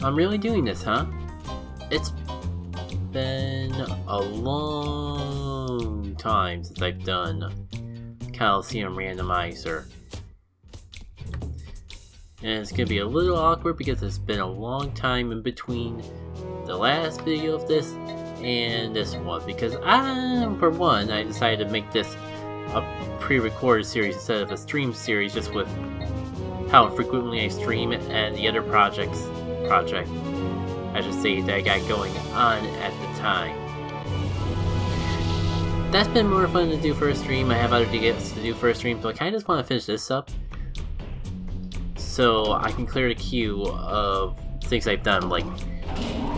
I'm really doing this, huh? It's been a long time since I've done Colosseum Randomizer. And it's gonna be a little awkward because it's been a long time in between the last video of this and this one. Because for one, I decided to make this a pre-recorded series instead of a stream series, just with how frequently I stream and the other project, I should say, that I got going on at the time. That's been more fun to do for a stream. I have other things to do for a stream, so I kind of just want to finish this up so I can clear the queue of things I've done. Like,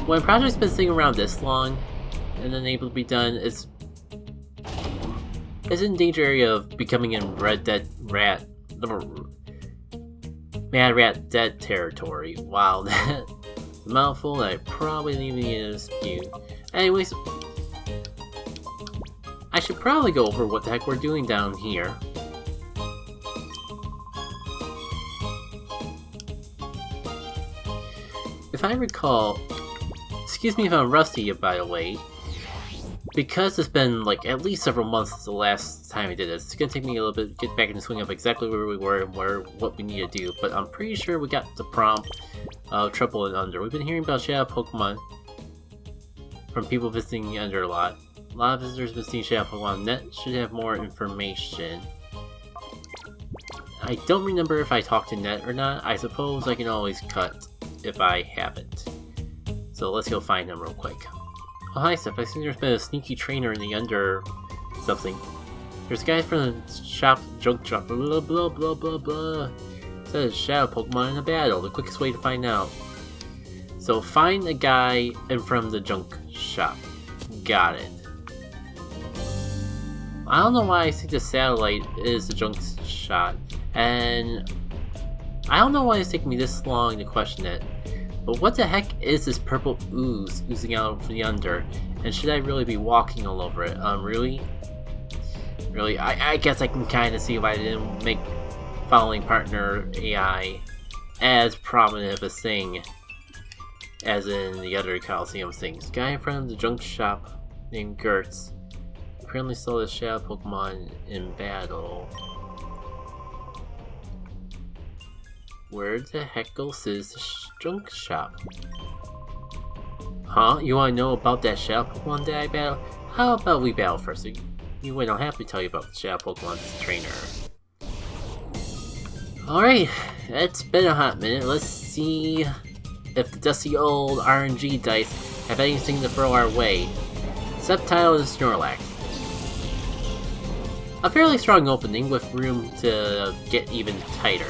when a project's been sitting around this long and then able to be done, it's in danger area of becoming in Mad Rat Dead territory. Wow, that's a mouthful that I probably didn't even need to dispute. Anyways, I should probably go over what the heck we're doing down here. If I recall, excuse me if I'm rusty by the way, because it's been like at least several months since the last time I did this, it's gonna take me a little bit to get back in the swing of exactly where we were and what we need to do, but I'm pretty sure we got the prompt of Triple and Under. We've been hearing about Shadow Pokemon from people visiting the Under a lot. A lot of visitors have been seeing Shadow Pokemon. Net should have more information. I don't remember if I talked to Net or not. I suppose I can always cut if I haven't. So let's go find him real quick. Oh, hi, Steph. I think there's been a sneaky trainer in the Under something. There's a guy from the shop, junk shop, blah blah blah blah blah. Says Shadow Pokemon in a battle. The quickest way to find out. So find a guy in from the junk shop. Got it. I don't know why I think the satellite is the junk shot, and I don't know why it's taking me this long to question it. But what the heck is this purple ooze oozing out from the Under? And should I really be walking all over it? Really? Really? I guess I can kind of see why I didn't make following partner AI as prominent of a thing as in the other Colosseum things. Guy in front of the junk shop named Gertz apparently saw the Shadow Pokemon in battle. Where the heck goes is the junk shop? Huh? You want to know about that Shadow Pokemon that I battle? How about we battle first? You wait, I'll happily tell you about the Shadow Pokemon's trainer. Alright, it's been a hot minute. Let's see if the dusty old RNG dice have anything to throw our way. Subtitle is Snorlax. A fairly strong opening with room to get even tighter.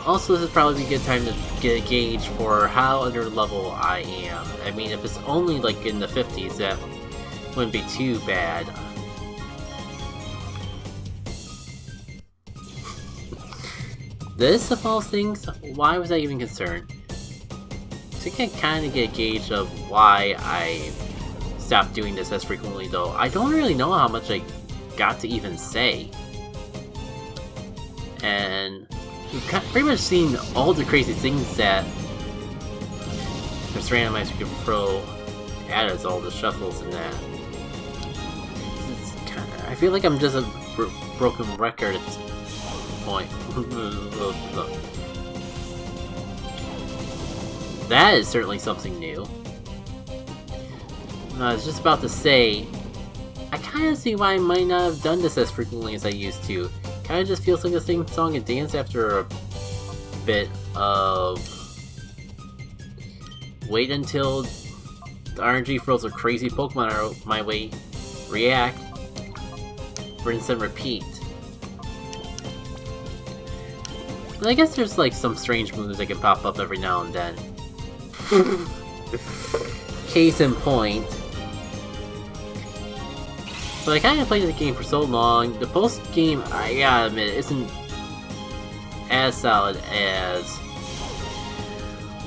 Also, this is probably a good time to get a gauge for how under level I am. I mean, if it's only like in the 50s, that wouldn't be too bad. This, of all things, why was I even concerned? So you can kind of get a gauge of why I stopped doing this as frequently, though. I don't really know how much I got to even say. And we've pretty much seen all the crazy things that Mr. Randomized could throw at us, all the shuffles and that. I feel like I'm just a broken record at this point. That is certainly something new. I was just about to say, I kind of see why I might not have done this as frequently as I used to. Kind of just feels like a sing song and dance after a bit of wait until the RNG throws a crazy Pokemon my way, react, rinse and repeat. But I guess there's like some strange moves that can pop up every now and then. Case in point. But I kind of played the game for so long, the post-game, I gotta admit, isn't as solid as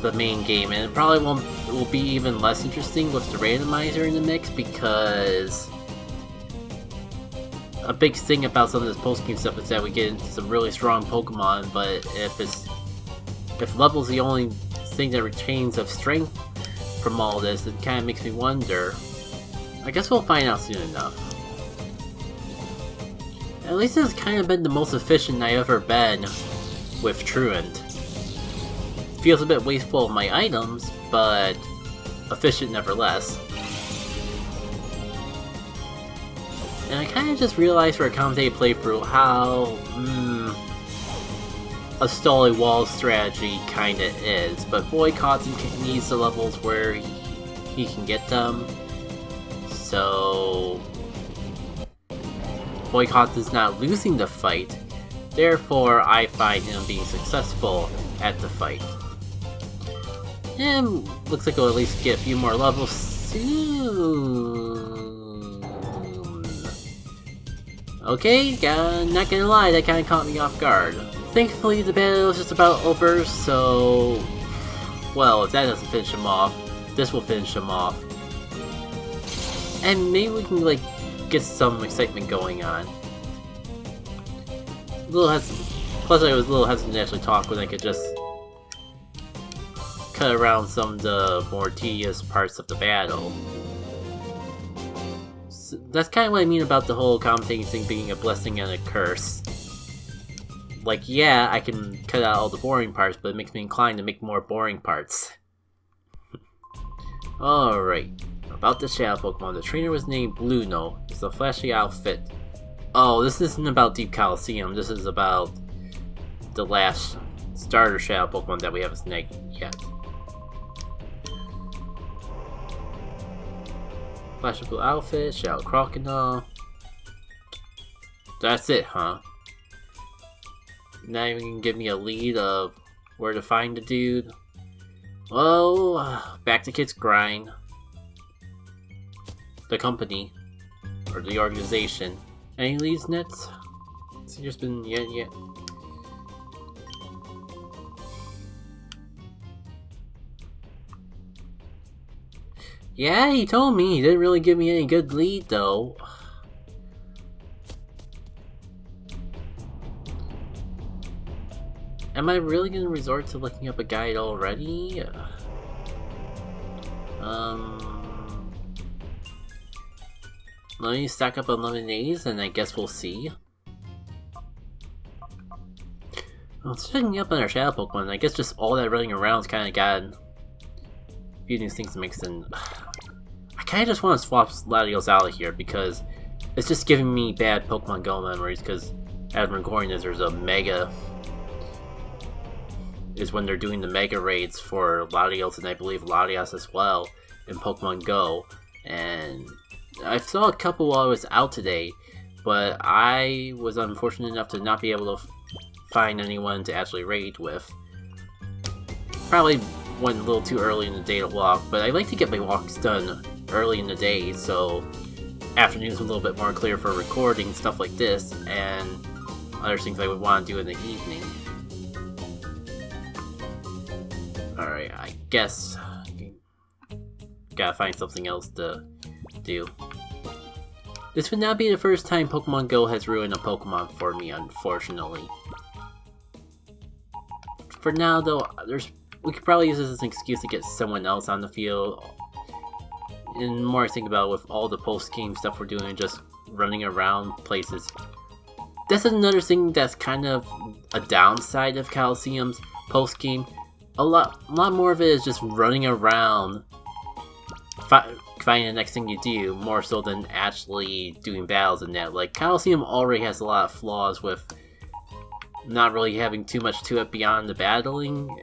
the main game, and it probably will be even less interesting with the randomizer in the mix, because a big thing about some of this post-game stuff is that we get into some really strong Pokemon, but if it's If level's the only thing that retains of strength from all this, it kind of makes me wonder. I guess we'll find out soon enough. At least it's kind of been the most efficient I've ever been with Truant. Feels a bit wasteful of my items, but efficient nevertheless. And I kind of just realized for a commentated playthrough how a Stolly Wall strategy kinda is, but Boycott needs the levels where he can get them. So Boycott is not losing the fight, therefore I find him being successful at the fight. And looks like we'll at least get a few more levels soon. Okay, not gonna lie, that kinda caught me off guard. Thankfully the battle is just about over, so... well, if that doesn't finish him off, this will finish him off. And maybe we can, like, get some excitement going on. Plus I was a little hesitant to actually talk when I could just cut around some of the more tedious parts of the battle. So that's kind of what I mean about the whole commentating thing being a blessing and a curse. Like, yeah, I can cut out all the boring parts, but it makes me inclined to make more boring parts. Alright, about the Shadow Pokemon. The trainer was named Bluno. It's a flashy outfit. Oh, this isn't about Deep Colosseum, this is about the last starter Shadow Pokemon that we haven't snagged yet. Flashy blue outfit, Shadow Crocodile. That's it, huh? Not even gonna give me a lead of where to find the dude. Well, back to Kid's grind. The company, or the organization. Any leads, Nets? Has he just been yet? Yeah, he told me. He didn't really give me any good lead, though. Am I really gonna resort to looking up a guide already? Let me stack up on lemonades and I guess we'll see. Well, checking up on our Shadow Pokemon, I guess just all that running around's kinda gotten a few new things to mix in. I kinda just wanna swap Latios out of here because it's just giving me bad Pokemon Go memories because as I'm recording this, there's a Mega is when they're doing the Mega Raids for Latios and I believe Latias as well in Pokemon Go. And I saw a couple while I was out today, but I was unfortunate enough to not be able to find anyone to actually raid with. Probably went a little too early in the day to walk, but I like to get my walks done early in the day, so afternoons are a little bit more clear for recording, stuff like this, and other things I would want to do in the evening. Alright, I guess gotta find something else to do. This would not be the first time Pokemon Go has ruined a Pokemon for me, unfortunately. For now, though, we could probably use this as an excuse to get someone else on the field. And the more I think about it, with all the post-game stuff we're doing, just running around places. That's another thing that's kind of a downside of Colosseum's post-game. A lot more of it is just running around, finding the next thing you do, more so than actually doing battles in that. Like, Colosseum already has a lot of flaws with not really having too much to it beyond the battling.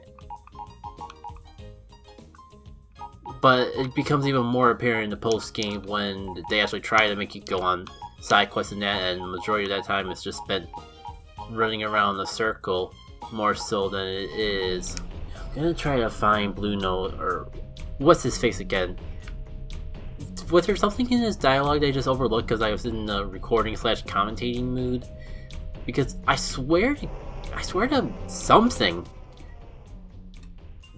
But it becomes even more apparent in the post-game when they actually try to make you go on side quests and that, and the majority of that time it's just spent running around the circle more so than it is. I'm gonna try to find Bluno, or what's his face again? Was there something in his dialogue that I just overlooked because I was in the recording / commentating mood? Because I swear to something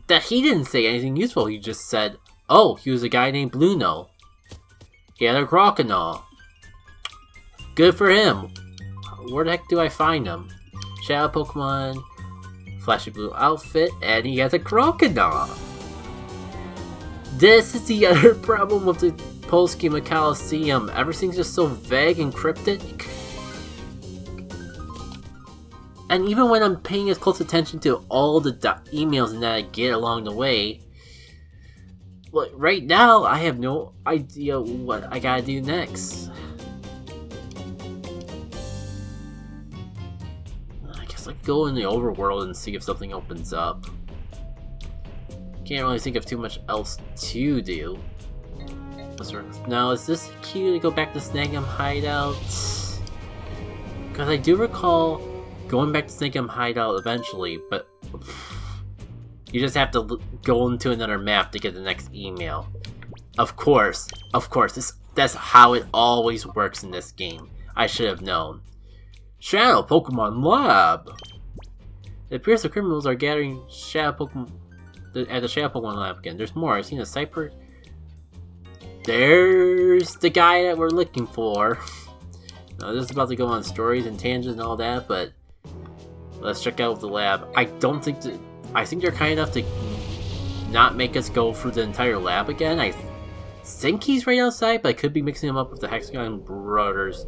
that he didn't say anything useful. He just said, "Oh, he was a guy named Bluno. He had a crocodile. Good for him. Where the heck do I find him? Shadow Pokemon, flashy blue outfit, and he has a crocodile. This is the other problem with the Pokemon Colosseum. Everything's just so vague and cryptic. And even when I'm paying as close attention to all the emails that I get along the way, like right now, I have no idea what I gotta do next. I guess I go in the overworld and see if something opens up. Can't really think of too much else to do. Now, is this a cue to go back to Snagging Hideout? Because I do recall going back to Snagging Hideout eventually, but you just have to go into another map to get the next email. Of course, that's how it always works in this game. I should have known. Shadow Pokemon Lab! It appears the criminals are gathering Shadow Pokemon at the Shadow Pokemon Lab again. There's more. I've seen a Cyper. There's the guy that we're looking for. Now, this is about to go on stories and tangents and all that, but let's check out the lab. I think they're kind enough to not make us go through the entire lab again. I think he's right outside, but I could be mixing him up with the Hexagon Brothers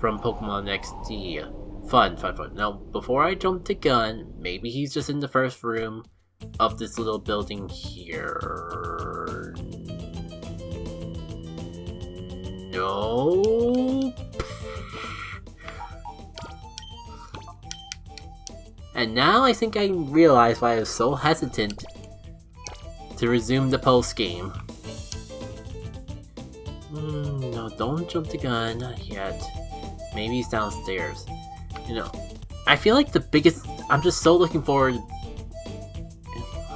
from Pokemon XD. Fun. Now, before I jump the gun, maybe he's just in the first room of this little building here. Nope. And now I think I realize why I was so hesitant to resume the post game. No, don't jump the gun, not yet. Maybe he's downstairs. You know, I feel like I'm just so looking forward.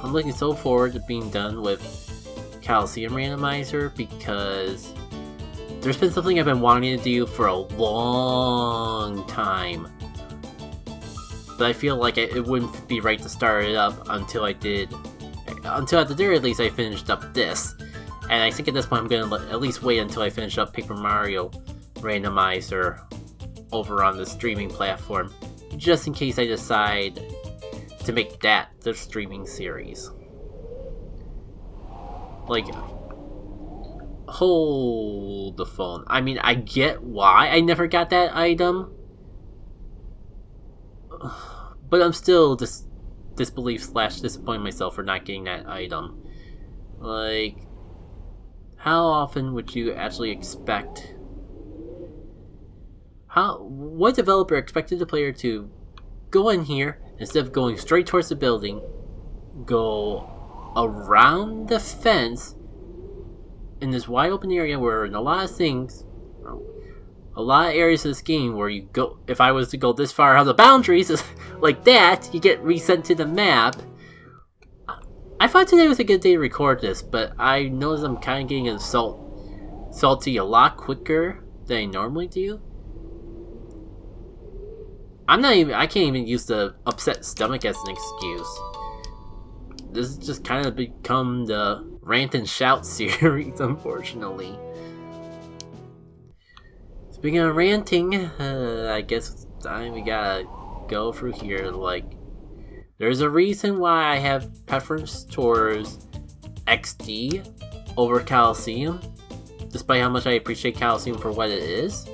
I'm looking so forward to being done with Colosseum Randomizer because there's been something I've been wanting to do for a long time. But I feel like it wouldn't be right to start it up until at the very least I finished up this. And I think at this point I'm going to at least wait until I finish up Paper Mario Randomizer over on the streaming platform, just in case I decide to make that the streaming series. Like, hold the phone. I mean, I get why I never got that item, but I'm still disbelief / disappointing myself for not getting that item. Like, how often would you actually expect? What developer expected the player to go in here instead of going straight towards the building, go around the fence in this wide open area where in a lot of areas of this game where you go, if I was to go this far out of the boundaries like that, you get resent to the map. I thought today was a good day to record this, but I noticed I'm kind of getting salty a lot quicker than I normally do. I can't even use the upset stomach as an excuse. This has just kind of become the rant and shout series, unfortunately. Speaking of ranting, I guess it's time we gotta go through here. Like, there's a reason why I have preference towards XD over Colosseum, despite how much I appreciate Colosseum for what it is.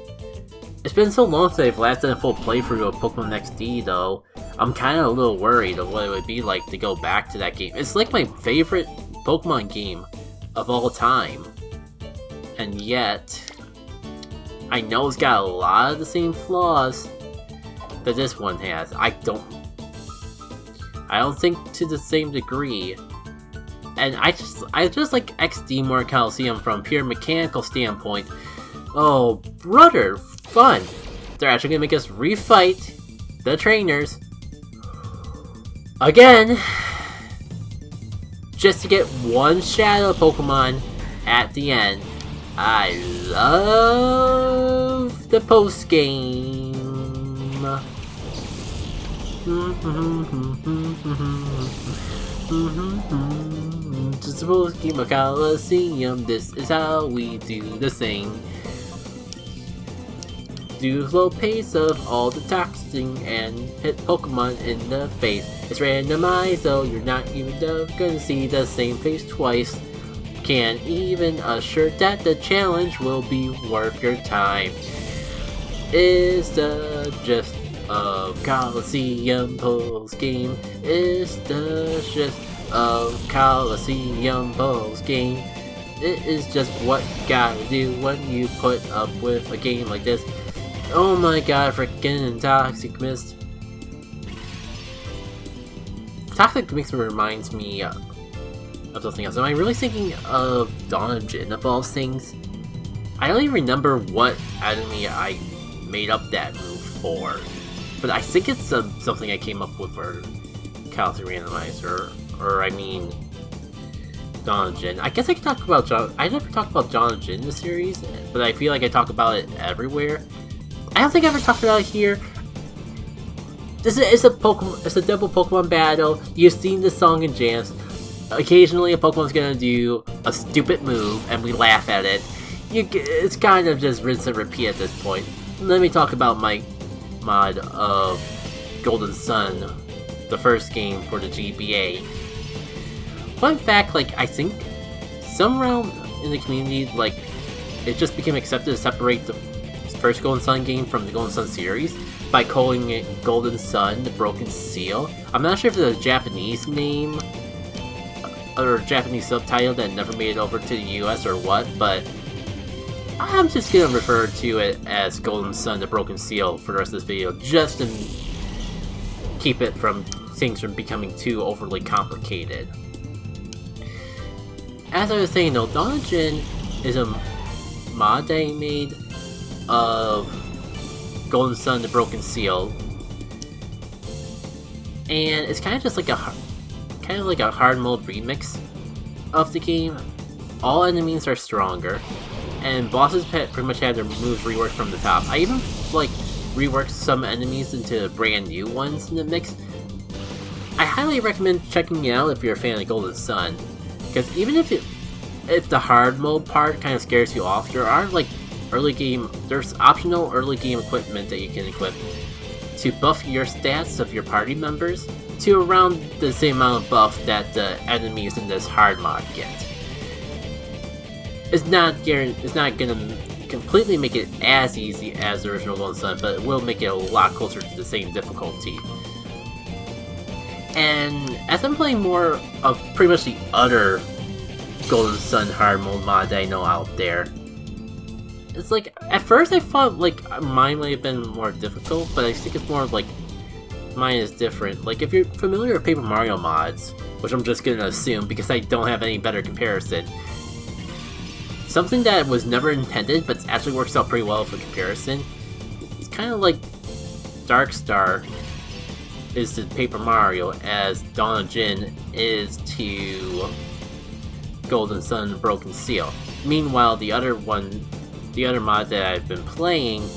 It's been so long since I've last done a full playthrough of Pokemon XD, though. I'm kind of a little worried of what it would be like to go back to that game. It's like my favorite Pokemon game of all time. And yet, I know it's got a lot of the same flaws that this one has. I don't think to the same degree. And I just like XD more Colosseum from a pure mechanical standpoint. Oh, brother, fun! They're actually gonna make us refight the trainers again, just to get one Shadow Pokemon at the end. I love the post game. Just a post game of Colosseum. This is how we do the thing. do a slow pace of all the toxing and hit Pokemon in the face. It's randomized, so you're not even gonna see the same face twice. Can't even assure that the challenge will be worth your time. Is the gist of Colosseum Pulse game? Is the gist of Colosseum Pulse game? It is just what you gotta do when you put up with a game like this. Oh my god, freaking Toxic Mist. Toxic Mist reminds me of something else. Am I really thinking of Dawn of Jin of all things? I don't even remember what enemy I made up that move for, but I think it's something I came up with for Colosseum Randomized, or I mean, Dawn of Jin. I guess I could talk about I never talked about Dawn of Jin in the series, but I feel like I talk about it everywhere. I don't think I ever talked about it here. This is a Pokemon. It's a double Pokemon battle. You've seen the song and jams. Occasionally, a Pokemon's gonna do a stupid move, and we laugh at it. It's kind of just rinse and repeat at this point. Let me talk about my mod of Golden Sun, the first game for the GBA. Fun fact, like, I think somewhere in the community, like, it just became accepted to separate the first Golden Sun game from the Golden Sun series by calling it Golden Sun, the Broken Seal. I'm not sure if it's a Japanese name or Japanese subtitle that never made it over to the US or what, but I'm just gonna refer to it as Golden Sun, the Broken Seal for the rest of this video, just to keep it from things from becoming too overly complicated. As I was saying though, Dawn of Jin is a mod that I made of Golden Sun, the Broken Seal, and it's kind of just like a hard mode remix of the game. All enemies are stronger, and bosses pretty much had their moves reworked from the top. I even like reworked some enemies into brand new ones in the mix. I highly recommend checking it out if you're a fan of Golden Sun, because even if the hard mode part kind of scares you off, there are like there's optional early game equipment that you can equip to buff your stats of your party members to around the same amount of buff that the enemies in this hard mod get. It's not gonna completely make it as easy as the original Golden Sun, but it will make it a lot closer to the same difficulty. And as I'm playing more of pretty much the other Golden Sun hard mode mod that I know out there, it's like, at first I thought like mine might have been more difficult, but I think it's more like mine is different. Like, if you're familiar with Paper Mario mods, which I'm just gonna assume because I don't have any better comparison, something that was never intended but actually works out pretty well for comparison, it's kind of like Dark Star is to Paper Mario as Dawn of Jin is to Golden Sun Broken Seal. Meanwhile, the other mod that I've been playing,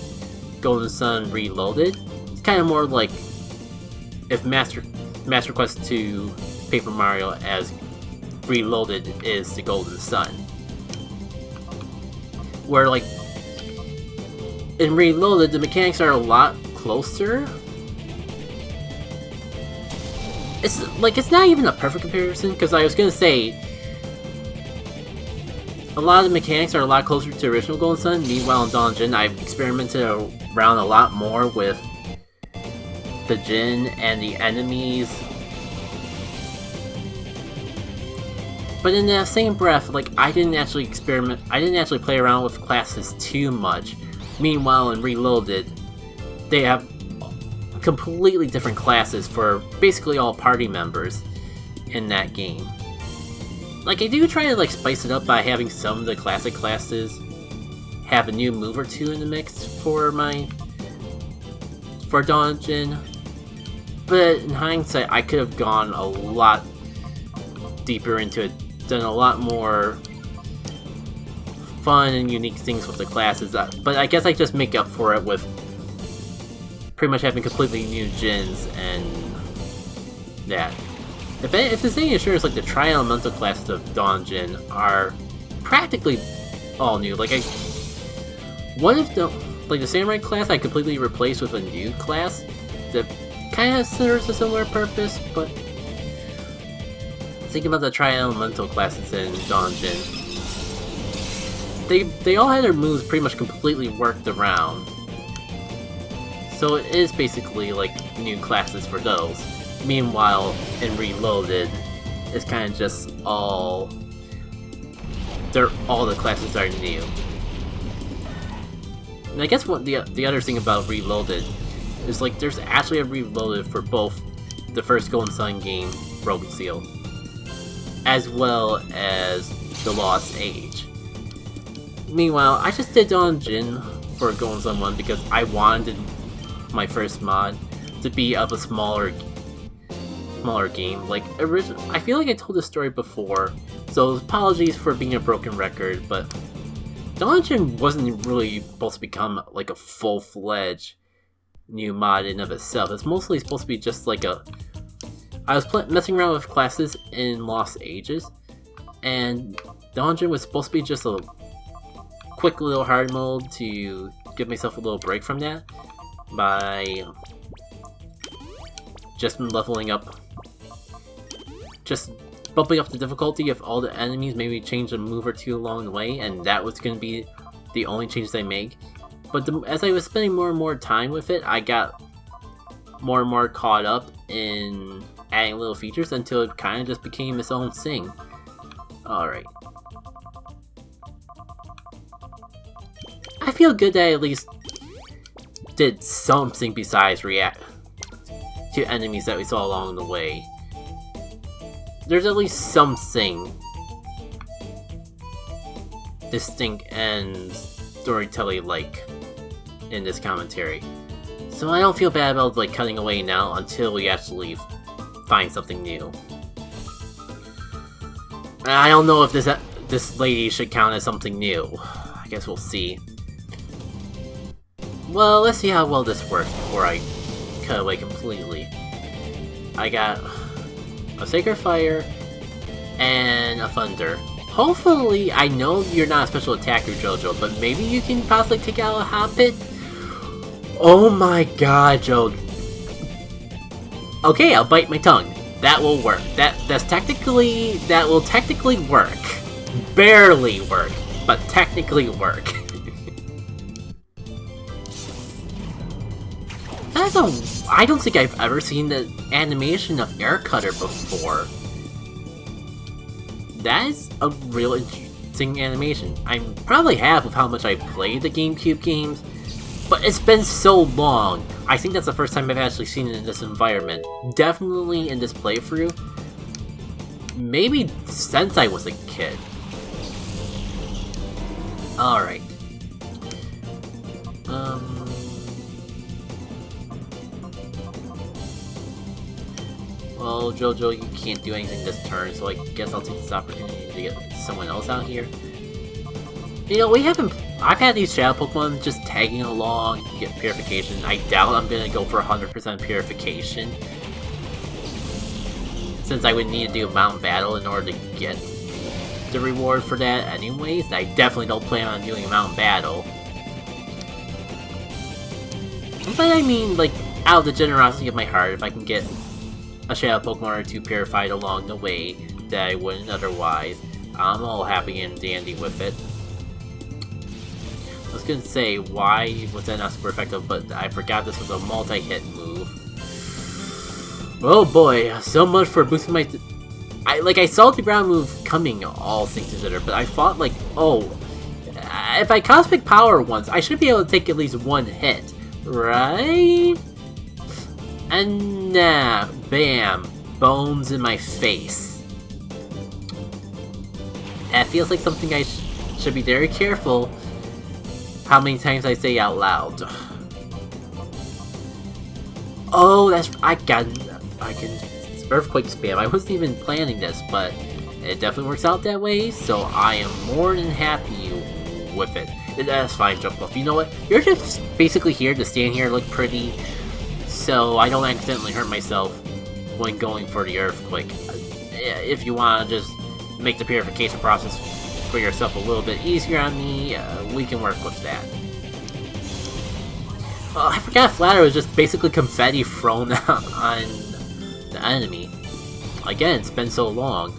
Golden Sun Reloaded, it's kind of more like if Master Quest to Paper Mario as Reloaded is the Golden Sun. Where, like, in Reloaded, the mechanics are a lot closer. It's not even a perfect comparison, because I was gonna say a lot of the mechanics are a lot closer to original Golden Sun. Meanwhile, in Dawn of Jin, I've experimented around a lot more with the Jin and the enemies. But in that same breath, like, I didn't actually play around with classes too much. Meanwhile, in Reloaded, they have completely different classes for basically all party members in that game. Like, I do try to, like, spice it up by having some of the classic classes have a new move or two in the mix for Dawn of Jin. But in hindsight, I could have gone a lot deeper into it, done a lot more fun and unique things with the classes. But I guess I just make up for it with pretty much having completely new Jins and that. If there's any assurance, like, the tri-elemental classes of Dawn of Jin are practically all new. Like, Like the Samurai class I completely replaced with a new class that kind of serves a similar purpose, but think about the tri-elemental classes in Donjin. They all had their moves pretty much completely worked around. So it is basically like new classes for those. Meanwhile, in Reloaded, it's kind of just all the classes are new. And I guess what the other thing about Reloaded is like there's actually a Reloaded for both the first Golden Sun game, Broken Seal, as well as the Lost Age. Meanwhile, I just did Donjin for Golden Sun 1 because I wanted my first mod to be of a smaller game. Like, I feel like I told this story before, so apologies for being a broken record, but Donjin wasn't really supposed to become like a full-fledged new mod in of itself. It's mostly supposed to be just like a... I was messing around with classes in Lost Ages, and Donjin was supposed to be just a quick little hard mode to give myself a little break from that by just leveling up, just bumping up the difficulty of all the enemies, maybe change a move or two along the way, and that was going to be the only changes I make. But as I was spending more and more time with it, I got more and more caught up in adding little features until it kind of just became its own thing. Alright. I feel good that I at least did something besides react to enemies that we saw along the way. There's at least something distinct and storytelling-like in this commentary. So I don't feel bad about like cutting away now until we actually find something new. I don't know if this lady should count as something new. I guess we'll see. Well, let's see how well this works before I cut away completely. I got a Sacred Fire and a Thunder. Hopefully, I know you're not a special attacker, Jojo, but maybe you can possibly take out a Hoppit? Oh my god, Jojo. Okay, I'll bite my tongue. That will work. That will technically work. Barely work, but technically work. I don't think I've ever seen the animation of Air Cutter before. That is a real interesting animation. I probably have with how much I played the GameCube games, but it's been so long. I think that's the first time I've actually seen it in this environment. Definitely in this playthrough. Maybe since I was a kid. Alright. Well, Jojo, you can't do anything this turn, so I guess I'll take this opportunity to get someone else out here. You know, I've had these Shadow Pokemon just tagging along to get Purification. I doubt I'm gonna go for 100% Purification, since I would need to do a Mountain Battle in order to get the reward for that anyways, and I definitely don't plan on doing a Mountain Battle. But I mean, like, out of the generosity of my heart, if I can get a Shadow Pokemon or two purified along the way that I wouldn't otherwise, I'm all happy and dandy with it. I was gonna say, why was that not super effective, but I forgot this was a multi-hit move. Oh boy, so much for boosting my... I saw the ground move coming, all things considered, but I thought like, oh, if I Cosmic Power once, I should be able to take at least one hit, right? And nah, bam, bones in my face. That feels like something I should be very careful how many times I say out loud. Oh, I can Earthquake spam. I wasn't even planning this, but it definitely works out that way, so I am more than happy with it. That's fine, Jump Buff. You know what? You're just basically here to stand here and look pretty, so I don't accidentally hurt myself when going for the Earthquake. If you want to just make the purification process for yourself a little bit easier on me, we can work with that. Oh, I forgot Flatter was just basically confetti thrown on the enemy. Again, it's been so long.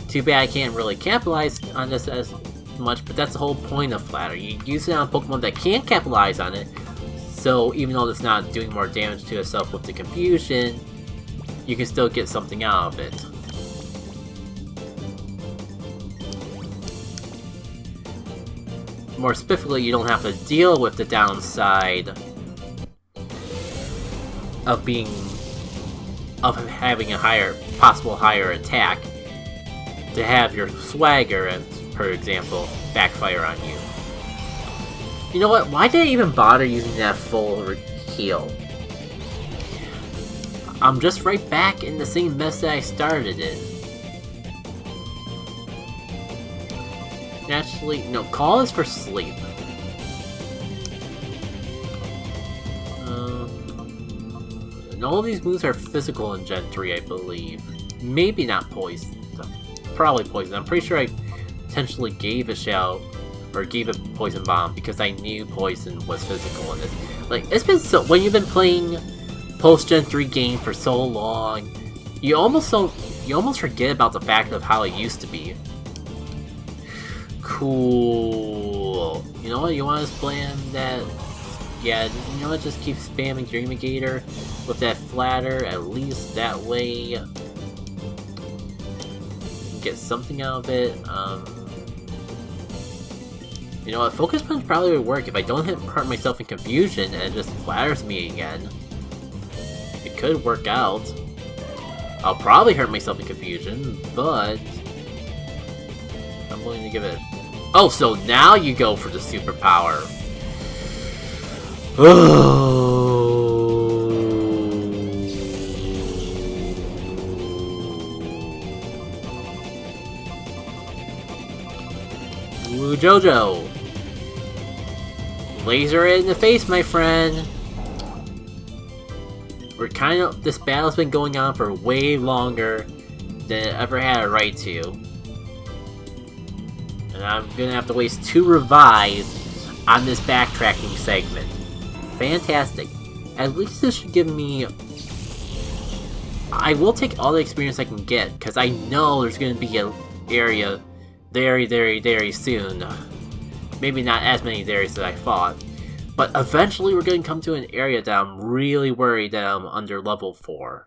Too bad I can't really capitalize on this as much, but that's the whole point of Flatter. You use it on Pokemon that can't capitalize on it, so even though it's not doing more damage to itself with the confusion, you can still get something out of it. More specifically, you don't have to deal with the downside of having a possible higher attack to have your swagger, for example, backfire on you. You know what? Why did I even bother using that full heal? I'm just right back in the same mess that I started in. Actually, no, call is for sleep. And all these moves are physical in Gen 3, I believe. Maybe not poison. Probably poison. I'm pretty sure I potentially gave a shout or gave a poison bomb because I knew poison was physical in this. Like, it's been so, when you've been playing post Gen 3 game for so long, you almost forget about the fact of how it used to be. Cool. You know what? You want to spam that? Yeah, you know what? Just keep spamming Dreamigator with that Flatter. At least that way you can get something out of it. You know what? Focus Punch probably would work if I don't hurt myself in confusion and it just flatters me again. It could work out. I'll probably hurt myself in confusion, but I'm willing to give it. Oh, so now you go for the superpower. Ooh, Jojo. Laser it in the face, my friend. This battle's been going on for way longer than it ever had a right to. And I'm gonna have to waste 2 revives on this backtracking segment. Fantastic. At least this should give me... I will take all the experience I can get, because I know there's gonna be an area very, very, very soon. Maybe not as many areas as I thought. But eventually we're going to come to an area that I'm really worried that I'm under level 4.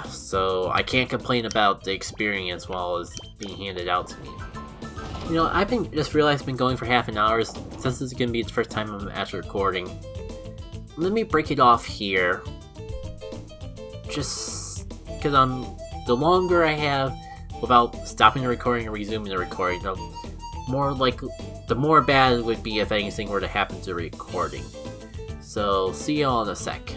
So I can't complain about the experience while it's being handed out to me. You know, I've just realized I've been going for half an hour since this is going to be the first time I'm actually recording. Let me break it off here. Just because the longer I have without stopping the recording and resuming the recording, the more bad it would be if anything were to happen to the recording. So, see y'all in a sec.